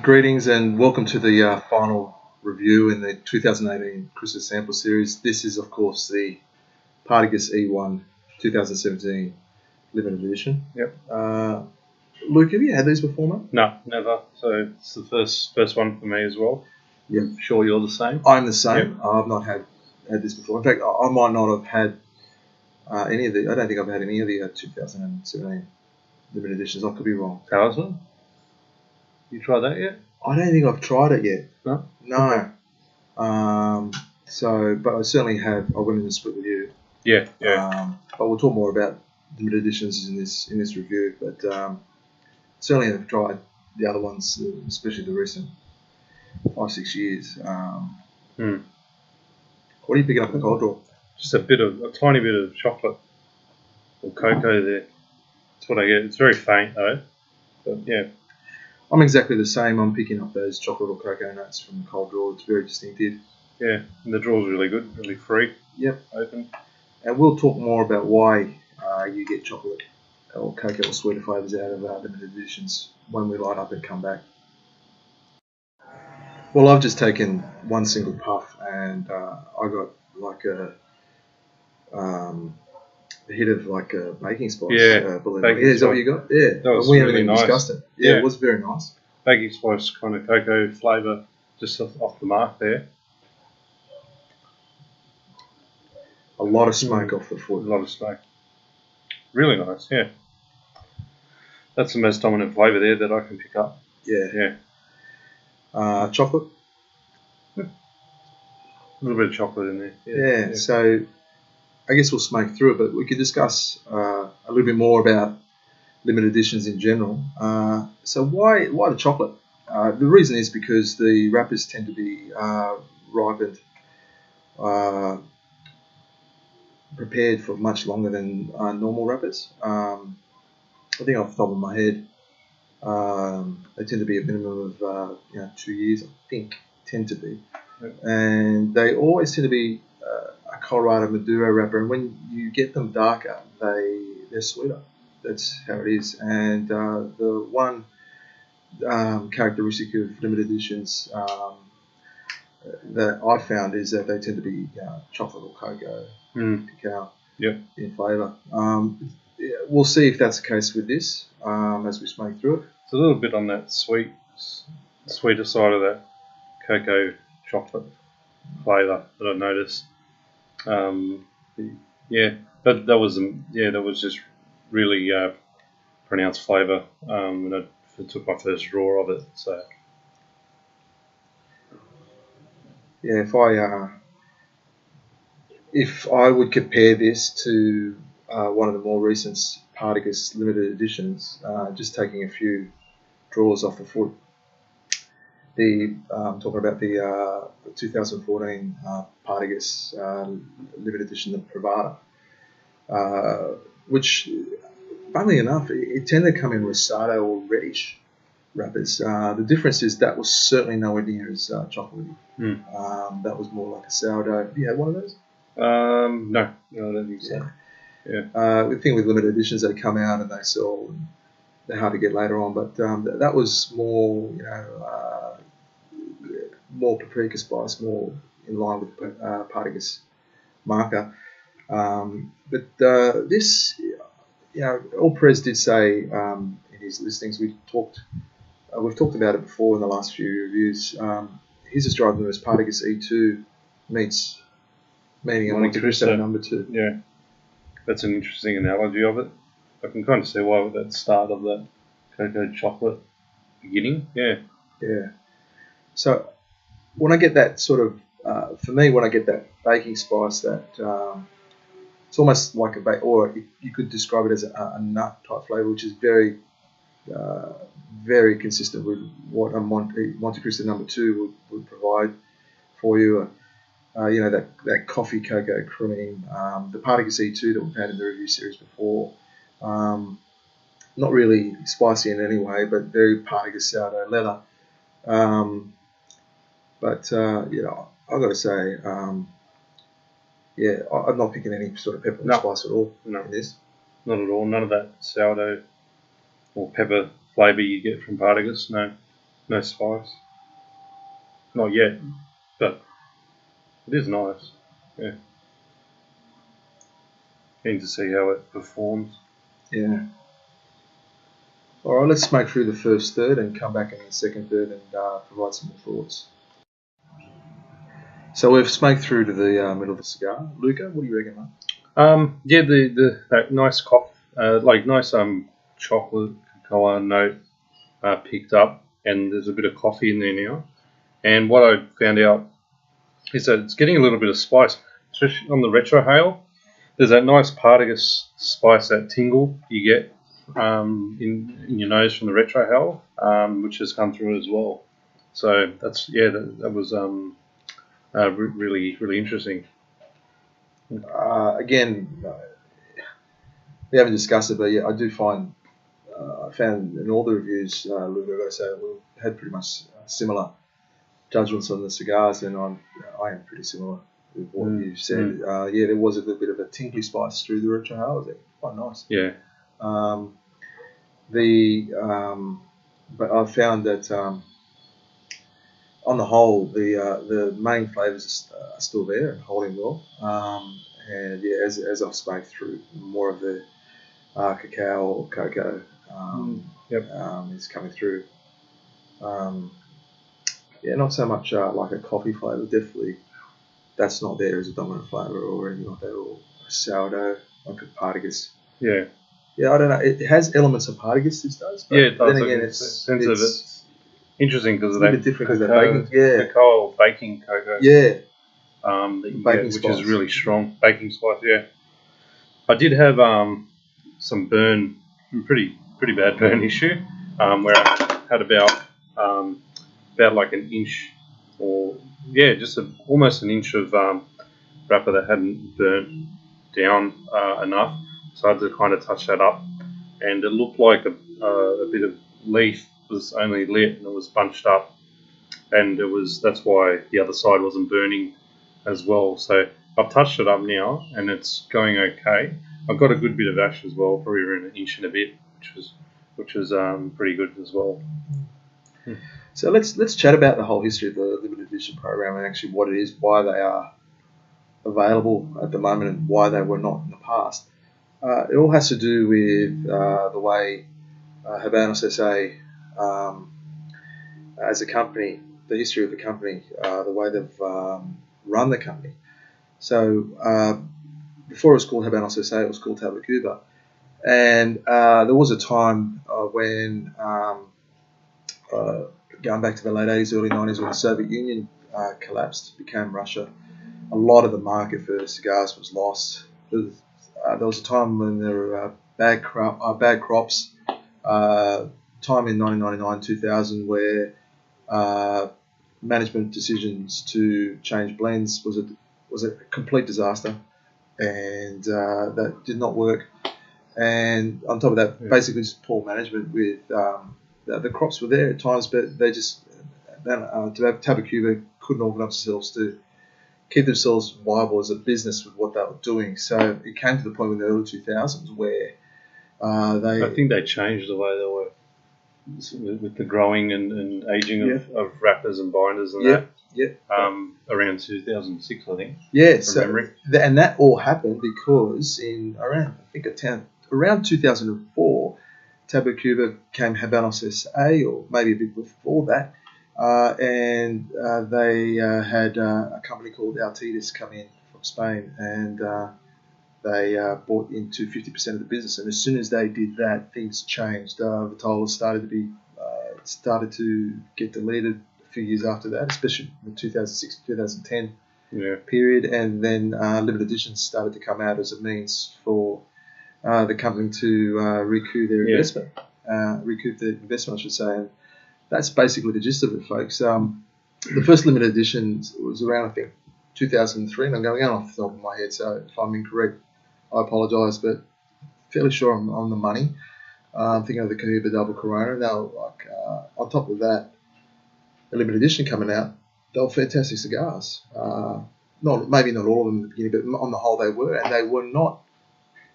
Greetings and welcome to the final review in the 2018 Christmas Sample Series. This is, of course, the Partagas E1 2017 limited edition. Yep. Luke, have you had these before, mate? No, never. So it's the first one for me as well. Yep. I'm sure you're the same. I'm the same. Yep. I've not had this before. In fact, I might not have had any of the. I don't think I've had any of the 2017 limited editions. I could be wrong. Talisman? You tried that yet? I don't think I've tried it yet. No? No. But I certainly have. I went in and split with you. Yeah, yeah. But we'll talk more about limited editions in this review. But certainly have tried the other ones, especially the recent 5-6 years. What are you picking up in the cold draw? Just a tiny bit of chocolate or cocoa there. That's what I get. It's very faint though. But yeah. I'm exactly the same. I'm picking up those chocolate or cocoa nuts from the cold draw. It's very distinctive. Yeah, and the draw's really good, really free. Yep. Open. And we'll talk more about why you get chocolate or cocoa or sweeter flavours out of limited editions when we light up and come back. Well, I've just taken one single puff and I got like a hit of like a baking spice. Yeah, is that what you got? Yeah, that was we really haven't even nice. discussed it. Yeah, it was very nice. Baking spice kind of cocoa flavour, just off the mark there. A lot of smoke off the foot. A lot of smoke. Really nice, yeah. That's the most dominant flavour there that I can pick up. Yeah. Chocolate? A little bit of chocolate in there. Yeah. So I guess we'll smoke through it, but we could discuss a little bit more about limited editions in general. So why the chocolate? The reason is because the wrappers tend to be ripened, prepared for much longer than normal wrappers. I think off the top of my head, they tend to be a minimum of 2 years. I think tend to be, and they always tend to be a Colorado Maduro wrapper. And when you get them darker, they're sweeter. That's how it is. And the one characteristic of limited editions that I found is that they tend to be chocolate or cocoa cacao in flavour. We'll see if that's the case with this as we smoke through it. It's a little bit on that sweeter side of that cocoa chocolate flavour that I noticed. But that was just really pronounced flavour when I took my first draw of it. So yeah, if I would compare this to one of the more recent Partagas limited editions, just taking a few draws off the foot. Talking about the 2014 Partagas limited edition, the Pravada, which, funnily enough, it tended to come in rosado or reddish wrappers. The difference is that was certainly nowhere near as chocolatey. That was more like a sourdough. Have you had one of those? No, I don't think so. Yeah. The thing with limited editions, they come out and they sell, and they're hard to get later on. But that was more, more paprika spice, more in line with Partagas marker. But this, All Perez did say in his listings, we've talked about it before in the last few reviews. He's described them as Partagas E2 meets meaning a Monte Cristo number 2. Yeah, that's an interesting analogy of it. I can kind of see why with that start of that cocoa chocolate beginning. Yeah. So when I get that sort of, for me, when I get that baking spice, that it's almost like or you could describe it as a nut type flavour, which is very, very consistent with what a Monte Cristo number 2 would provide for you. That coffee cocoa cream, the Partagas E2 that we've had in the review series before. Not really spicy in any way, but very Partagas sourdough leather. I've got to say, I'm not picking any sort of pepper or spice at all in this. Not at all. None of that sourdough or pepper flavour you get from Partagas, no. No spice. Not yet, but it is nice. Yeah. Keen to see how it performs. Yeah. All right, let's smoke through the first third and come back in the second third and provide some more thoughts. So we've smoked through to the middle of the cigar. Luca, what do you reckon, mate? Yeah, that nice nice chocolate cocoa note picked up, and there's a bit of coffee in there now. And what I found out is that it's getting a little bit of spice, especially on the retrohale. There's that nice Partagas spice, that tingle you get in your nose from the retrohale, which has come through as well. So that was really interesting. Again, we haven't discussed it, but yeah, I do find I found in all the reviews, Luca, I've got to say, we had pretty much similar judgments on the cigars, and I am pretty similar with what you said. Yeah, there was a little bit of a tingly spice through the retrohale. It was quite nice. Yeah. But I've found that on the whole, the main flavours are still there and holding well. And yeah, as I've smoked through, more of the cacao or cocoa is coming through. Yeah, not so much like a coffee flavour. Definitely, that's not there as a dominant flavour or anything like that, or a sourdough like a Partagas. Yeah. Yeah, I don't know. It has elements of Partagas, this does. But yeah, it does. then again, it's interesting because a bit different because they're baking. Yeah. Cacao or baking cocoa. Yeah. That you get, which is really strong. Baking spice, yeah. I did have some burn, pretty bad burn issue, where I had about like an inch, or just almost an inch of wrapper that hadn't burnt down enough. So I had to kind of touch that up, and it looked like a bit of leaf was only lit and it was bunched up, and that's why the other side wasn't burning as well. So I've touched it up now and it's going okay. I've got a good bit of ash as well, probably around an inch and a bit, which was pretty good as well. So let's chat about the whole history of the limited edition program and actually what it is, why they are available at the moment and why they were not in the past. It all has to do with the way Habanos SA as a company, the history of the company, the way they've run the company. So before it was called Habanos SA, it was called Tabacuba. And there was a time when, going back to the late 80s, early 90s, when the Soviet Union collapsed, became Russia, a lot of the market for cigars was lost. There was a time when there were bad crops, time in 1999, 2000, where management decisions to change blends was a complete disaster, and that did not work. And on top of that, basically just poor management with the crops were there at times, but they just Tabacuba couldn't organise themselves to keep themselves viable as a business with what they were doing. So it came to the point in the early 2000s where I think they changed the way they were with the growing and aging of wrappers and binders and that. Yeah. Around 2006, I think. Yeah. So memory. And that all happened because around 2004, Tabacuba came Habanos SA, or maybe a bit before that, and they had a company called Altides come in from Spain, and they bought into 50% of the business. And as soon as they did that, things changed. Vitola started to get deleted a few years after that, especially in the 2006-2010 period, and then limited editions started to come out as a means for the company to recoup their investment. Recoup the investment, I should say. And that's basically the gist of it, folks. The first limited edition was around, I think, 2003, and I'm going off the top of my head, so if I'm incorrect, I apologise, but fairly sure I'm on the money. I'm thinking of the Canuba Double Corona. Now, on top of that, the limited edition coming out, they were fantastic cigars. Maybe not all of them in the beginning, but on the whole they were, and they were not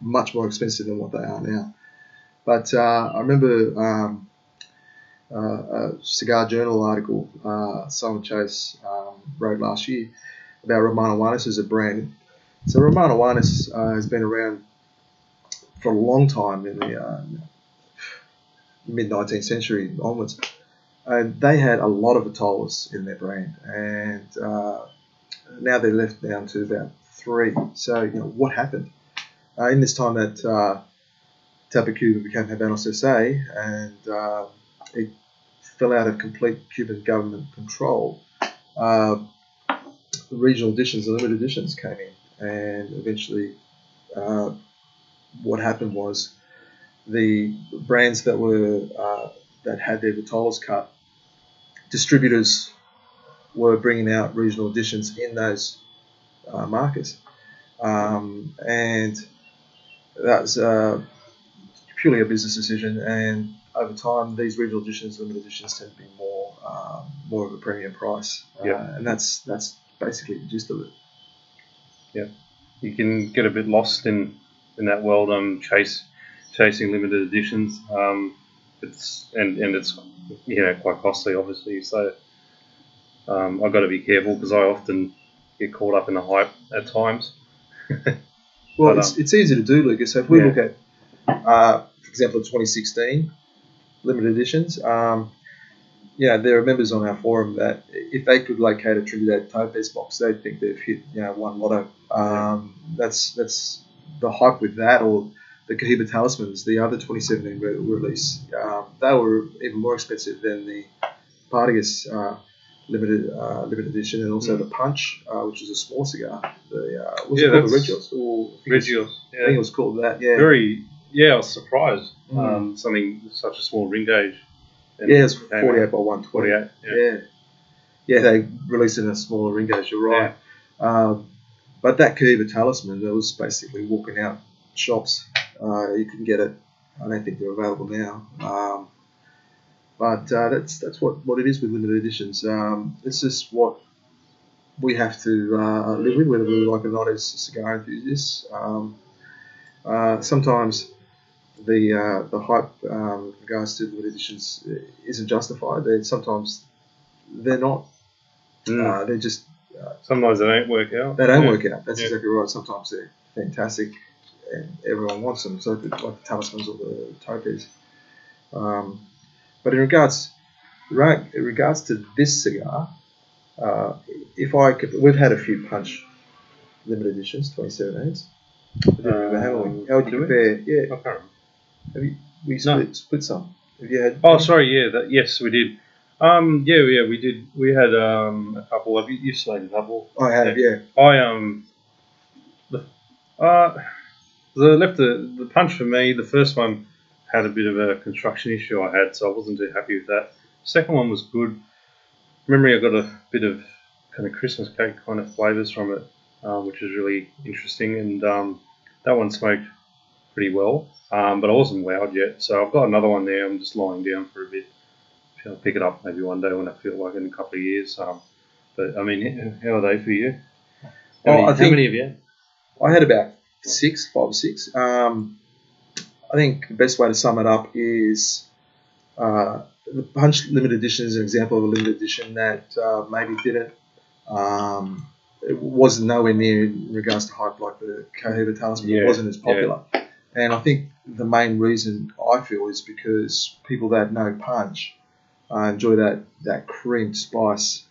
much more expensive than what they are now. But I remember a Cigar Journal article Simon Chase wrote last year about Romano Juanes as a brand. So Romano Juanes has been around for a long time in the mid-19th century onwards. And they had a lot of Vitolas in their brand, and now they're left down to about 3. So, what happened? In this time that Tabacuba became Habanos SA, and it fell out of complete Cuban government control, regional editions and limited editions came in, and eventually what happened was the brands that were that had their Vitolas cut, distributors were bringing out regional editions in those markets, and that's purely a business decision. And over time, these regional editions, limited editions, tend to be more of a premium price, and that's basically the gist of it. Yeah, you can get a bit lost in that world. Chasing limited editions. It's quite costly, obviously. So I've got to be careful because I often get caught up in the hype at times. Well, it's easy to do, Lucas. So if we look at, for example, 2016 limited editions, there are members on our forum that if they could locate a Trinidad Topaz box, they'd think they've hit one lotto. That's the hype with that, or the Cohiba Talismans, the other 2017 release. They were even more expensive than the Partagas limited edition, and also the Punch, which was a small cigar. Was it called the Regios? Regios. I think it was called that. Yeah. I was surprised. Something such a small ring gauge. It's 48 by 120. 48. Yeah, they released it in a smaller ring gauge. You're right. Yeah. But that Cohiba Talisman, that was basically walking out shops. You couldn't get it. I don't think they're available now. But that's what it is with limited editions. It's just what we have to live with, whether we like it or not as cigar enthusiasts. Sometimes the hype with regards to limited editions isn't justified. Sometimes they're not. They're just. Sometimes they don't work out. They don't work out. That's exactly right. Sometimes they're fantastic, and everyone wants them. So like the Talismans or the Topaz. But in regards to this cigar, we've had a few Punch limited editions, 2017s. I don't remember how would you compare? Yeah, I can't remember. We split some. Have you had? Oh, sorry. Yeah, yes, we did. We did. We had a couple. Have you seen a couple? I have. Yeah. The Punch for me. The first one had a bit of a construction issue I had, so I wasn't too happy with that. Second one was good. Memory, I got a bit of kind of Christmas cake kind of flavours from it, which was really interesting, and that one smoked pretty well, but I wasn't wowed yet. So I've got another one there. I'm just lying down for a bit. I'll pick it up maybe one day when I feel like it in a couple of years. But I mean, how are they for you? How many have you had? I had about 5 or 6. I think the best way to sum it up is the Punch limited edition is an example of a limited edition that maybe didn't. It wasn't nowhere near in regards to hype like the Cohiba Talisman. It wasn't as popular. Yeah. And I think the main reason I feel is because people that know Punch enjoy that cream spice.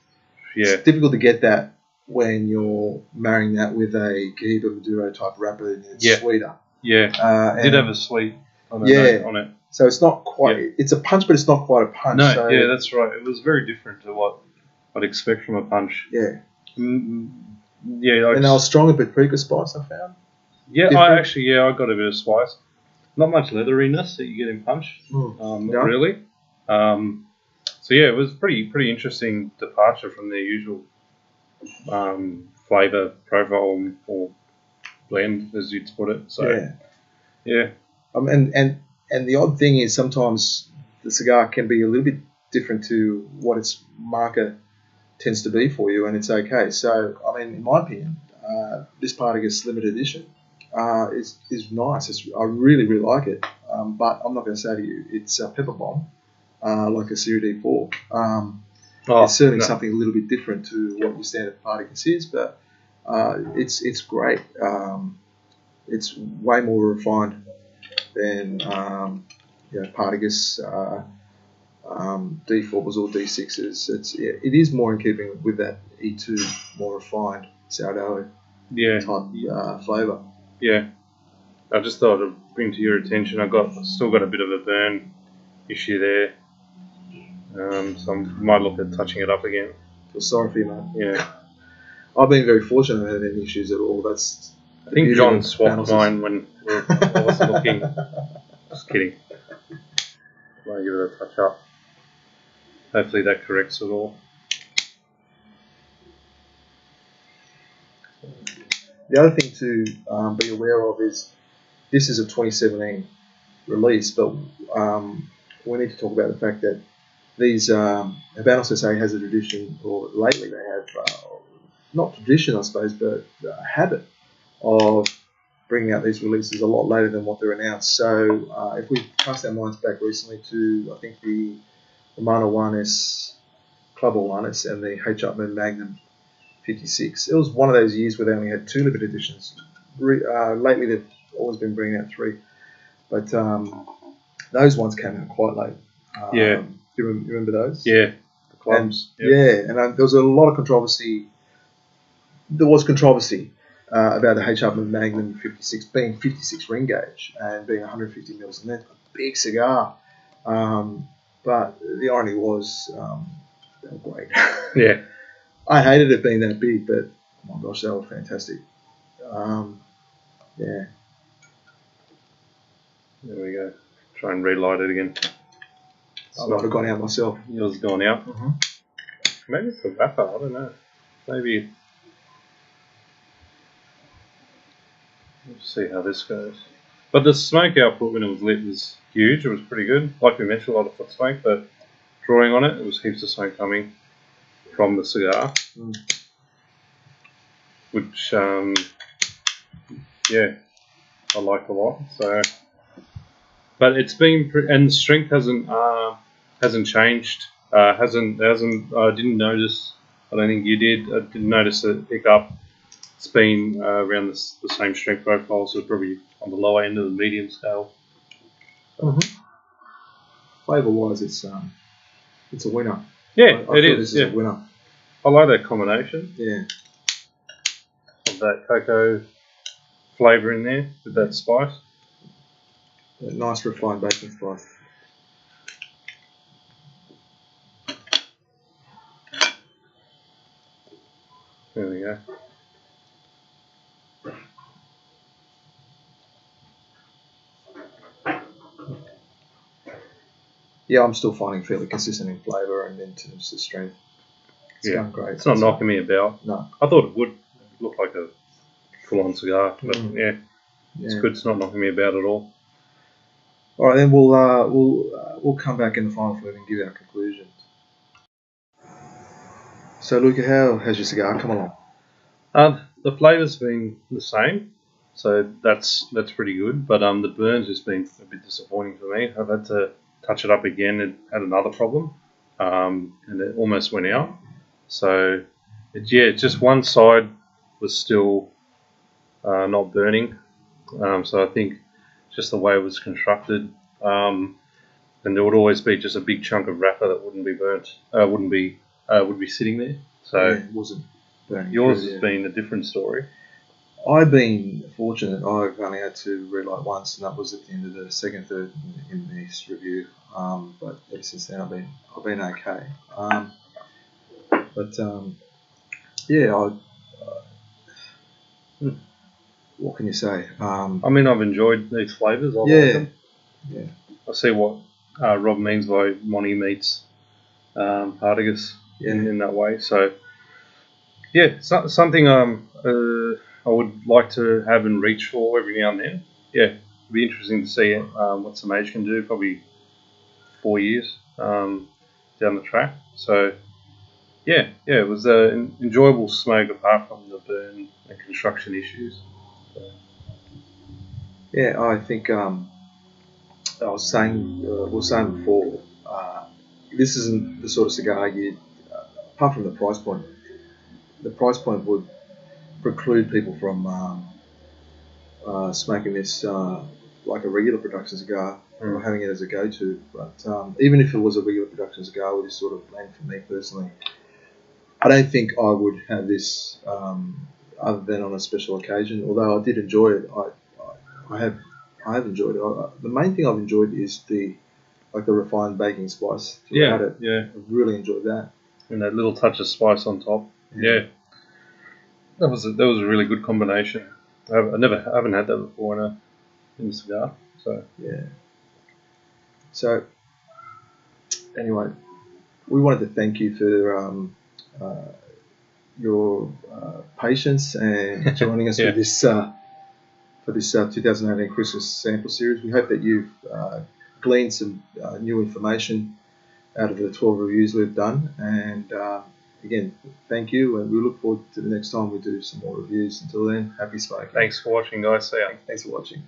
Yeah. It's difficult to get that when you're marrying that with a Cohiba Maduro type wrapper and it's sweeter. Yeah, did have a sweet on it. So it's not quite. Yeah. It's a Punch, but it's not quite a Punch. No, so that's right. It was very different to what I'd expect from a Punch. Yeah. And they were strong with paprika spice, I found. Yeah, I got a bit of spice. Not much leatheriness that you get in Punch. Not really. It was pretty interesting departure from their usual flavour profile or blend, as you'd put it. So yeah. And the odd thing is sometimes the cigar can be a little bit different to what its marker tends to be for you, and it's okay. So I mean, in my opinion, this Partagas limited edition is nice. I really like it. But I'm not going to say to you it's a pepper bomb. like a Series D4. It's certainly something a little bit different to what your standard Partagas is, but it's great. It's way more refined than Partagas D4s or D6s. It is more in keeping with that E2 more refined sourdough type flavour. Yeah, I just thought I'd bring to your attention. I've still got a bit of a burn issue there, so I might look at touching it up again. Feel sorry for you, mate. Yeah, I've been very fortunate. I haven't had any issues at all. I think John swapped mine when I wasn't looking. Just kidding. Might give it a touch up. Hopefully that corrects it all. The other thing to be aware of is this is a 2017 release, but we need to talk about the fact that these Habanos SA has a tradition, or lately they have not tradition, I suppose, but a habit of bringing out these releases a lot later than what they're announced. So if we cast our minds back recently to, I think, the Mana 1S, Club 1S, and the H. Upmann Magnum 56. It was one of those years where they only had 2 limited editions. Lately they've always been bringing out 3. But those ones came out quite late. Yeah. You remember those? Yeah. The clubs. And there was a lot of controversy. There was controversy about the H. Upmann Magnum 56 being 56 ring gauge and being 150 mils, and that's a big cigar. But the irony was, they were great. Yeah. I hated it being that big, but oh my gosh, they were fantastic. Yeah. There we go. Try and relight it again. I might have gone out myself. Yours has gone out. Mm-hmm. Maybe it's the wrapper. I don't know. Maybe. We'll see how this goes. But the smoke output when it was lit was huge. It was pretty good. Like we mentioned, a lot of foot smoke, but drawing on it, it was heaps of smoke coming from the cigar, which I liked a lot. So, but it's been and the strength hasn't changed. Hasn't. I didn't notice. I don't think you did. I didn't notice a pickup. It's been around the same strength profile, so probably on the lower end of the medium scale. Flavour-wise, it's a winner. Yeah, I it feel is. This is a winner. I like that combination. Yeah. Of that cocoa flavour in there with that spice. That nice refined bacon spice. There we go. Yeah, I'm still finding fairly consistent in flavour and in terms of strength. It's going great. It's not knocking me about. No. I thought it would look like a full-on cigar, but it's good. It's not knocking me about at all. All right, then we'll come back in the final fluid and give our conclusions. So, Luca, how has your cigar come along? The flavour's been the same, so that's pretty good. But the burn's just been a bit disappointing for me. I've had to touch it up again. It had another problem, and it almost went out. So, just one side was still not burning. So I think just the way it was constructed, and there would always be just a big chunk of wrapper that wouldn't be burnt, would be sitting there. So it wasn't burning. Yours has been a different story. I've been fortunate. I've only had to relight once, and that was at the end of the second third in this review. But ever since then, I've been okay. What can you say? I mean, I've enjoyed these flavours. I like them. Yeah. I see what Rob means by Monty meets Partagas in that way. So, something I would like to have and reach for every now and then. Yeah, it'd be interesting to see what some age can do. Probably 4 years down the track. So, it was an enjoyable smoke apart from the burn and construction issues. So. Yeah, I think I was saying before, this isn't the sort of cigar you, apart from the price point. The price point would preclude people from smoking this like a regular production cigar or having it as a go-to. But even if it was a regular production cigar, which is sort of bland for me personally, I don't think I would have this other than on a special occasion. Although I did enjoy it, I have enjoyed it. The main thing I've enjoyed is the refined baking spice throughout it. Yeah. I've really enjoyed that. And that little touch of spice on top. Yeah. That was a really good combination. I haven't had that before in a cigar. So yeah. So anyway, we wanted to thank you for your patience and joining us for this 2018 Christmas sample series. We hope that you've gleaned some new information out of the 12 reviews we've done. And again, thank you, and we look forward to the next time we do some more reviews. Until then, happy smoking. Thanks for watching, guys. See ya. Thanks for watching.